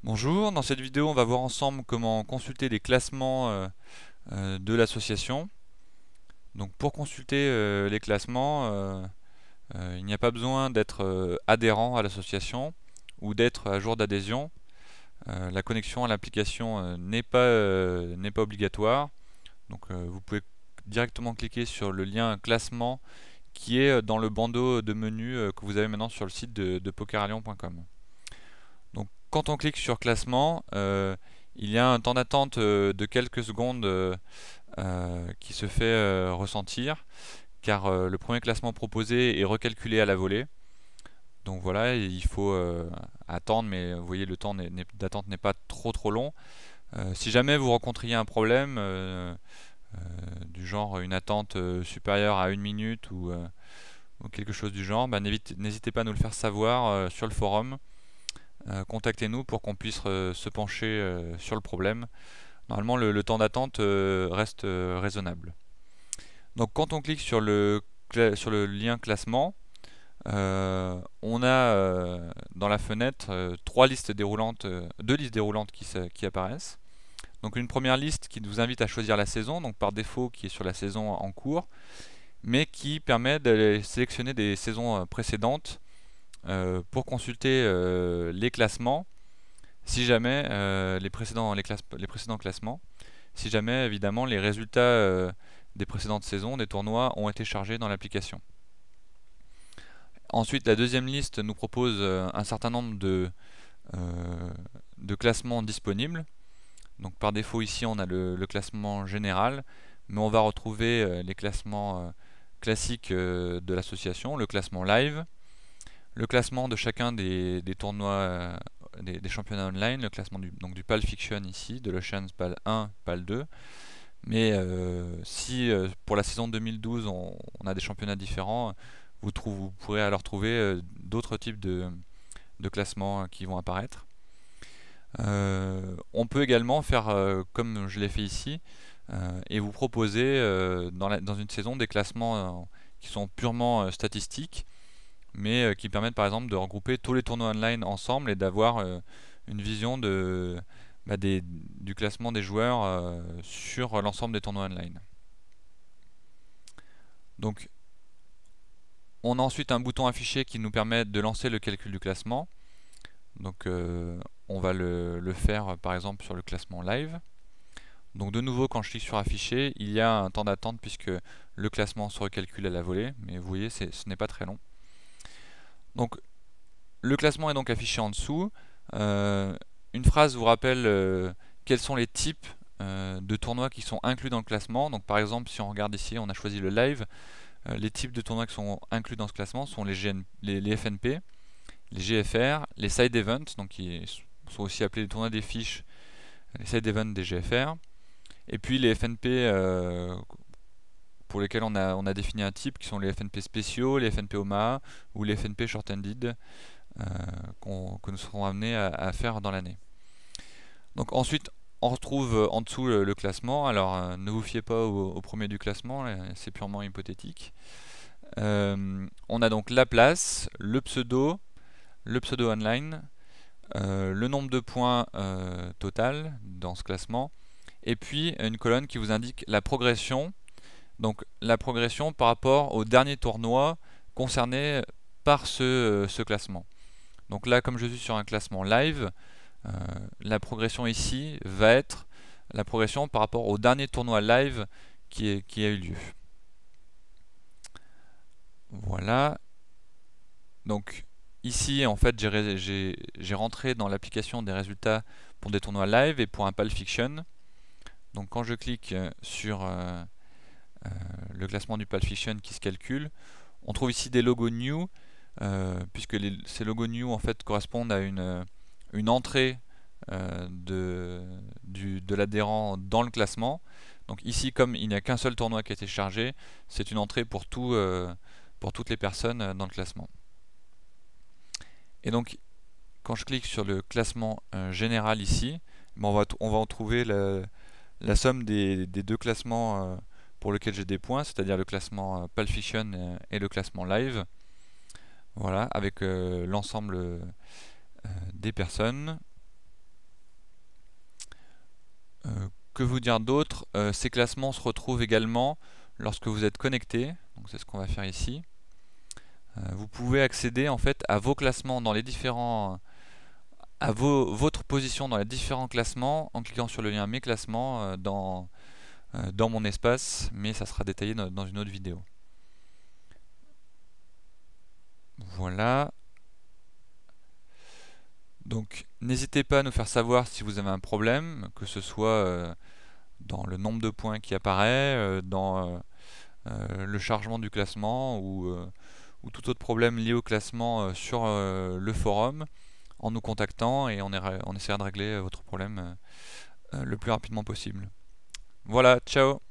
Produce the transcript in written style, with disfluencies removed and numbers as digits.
Bonjour, dans cette vidéo on va voir ensemble comment consulter les classements de l'association. Donc pour consulter les classements, il n'y a pas besoin d'être adhérent à l'association ou d'être à jour d'adhésion. La connexion à l'application n'est pas obligatoire. Donc vous pouvez directement cliquer sur le lien classement qui est dans le bandeau de menu que vous avez maintenant sur le site de pokeralliance.com. Donc, quand on clique sur classement, il y a un temps d'attente de quelques secondes qui se fait ressentir, car le premier classement proposé est recalculé à la volée. Donc voilà, il faut attendre, mais vous voyez, le temps d'attente n'est pas trop long. Si jamais vous rencontriez un problème du genre une attente supérieure à une minute ou quelque chose du genre, bah, n'hésitez pas à nous le faire savoir sur le forum. Contactez-nous pour qu'on puisse se pencher sur le problème. Normalement, le temps d'attente reste raisonnable. Donc, quand on clique sur le lien classement, on a dans la fenêtre deux listes déroulantes qui apparaissent. Donc, une première liste qui nous invite à choisir la saison, donc par défaut qui est sur la saison en cours, mais qui permet de sélectionner des saisons précédentes pour consulter les classements si jamais les précédents classements, si jamais évidemment les résultats des précédentes saisons des tournois ont été chargés dans l'application. Ensuite, la deuxième liste nous propose un certain nombre de classements disponibles. Donc par défaut ici on a le classement général, mais on va retrouver les classements classiques de l'association, le classement live, le classement de chacun des tournois des championnats online, le classement donc du PAL Fiction ici, de l'Oceans PAL 1, PAL 2. Mais si pour la saison 2012 on a des championnats différents, vous pourrez alors trouver d'autres types de classements qui vont apparaître. On peut également faire comme je l'ai fait ici et vous proposer dans une saison des classements qui sont purement statistiques mais qui permettent par exemple de regrouper tous les tournois online ensemble et d'avoir une vision du classement des joueurs sur l'ensemble des tournois online. Donc on a ensuite un bouton affiché qui nous permet de lancer le calcul du classement. Donc on va le faire par exemple sur le classement live. Donc de nouveau quand je clique sur afficher, il y a un temps d'attente puisque le classement se recalcule à la volée, mais vous voyez ce n'est pas très long. Donc le classement est donc affiché en dessous. Euh, une phrase vous rappelle quels sont les types de tournois qui sont inclus dans le classement. Donc par exemple, si on regarde ici, on a choisi le live. Les types de tournois qui sont inclus dans ce classement sont les FNP, les GFR, les side events, donc qui sont aussi appelés les tournois des fiches, les side events des GFR, et puis les FNP pour lesquels on a défini un type qui sont les FNP spéciaux, les FNP Omaha ou les FNP short-handed que nous serons amenés à faire dans l'année. Donc ensuite, on retrouve en dessous le classement. Alors ne vous fiez pas au premier du classement, c'est purement hypothétique. On a donc la place, le pseudo online, le nombre de points total dans ce classement, et puis une colonne qui vous indique la progression. Donc la progression par rapport au dernier tournoi concerné par ce classement. Donc là, comme je suis sur un classement live, euh, la progression ici va être la progression par rapport au dernier tournoi live qui a eu lieu. Voilà. Donc ici, en fait, j'ai rentré dans l'application des résultats pour des tournois live et pour un PAL Fiction. Donc quand je clique sur le classement du PAL Fiction qui se calcule, on trouve ici des logos new, puisque ces logos new en fait correspondent à une entrée de l'adhérent dans le classement. Donc ici, comme il n'y a qu'un seul tournoi qui a été chargé, c'est une entrée pour toutes les personnes dans le classement. Et donc, quand je clique sur le classement général ici, on va en trouver la somme des deux classements pour lesquels j'ai des points, c'est-à-dire le classement Pulp Fiction et le classement Live. Voilà, avec l'ensemble des personnes. Que vous dire d'autre? Ces classements se retrouvent également lorsque vous êtes connecté. Donc c'est ce qu'on va faire ici. Vous pouvez accéder en fait à vos classements dans les différents, votre position dans les différents classements en cliquant sur le lien Mes classements dans mon espace, mais ça sera détaillé dans une autre vidéo. Voilà. Donc n'hésitez pas à nous faire savoir si vous avez un problème, que ce soit dans le nombre de points qui apparaît, dans le chargement du classement ou tout autre problème lié au classement sur le forum, en nous contactant et on essaiera de régler votre problème le plus rapidement possible. Voilà, ciao!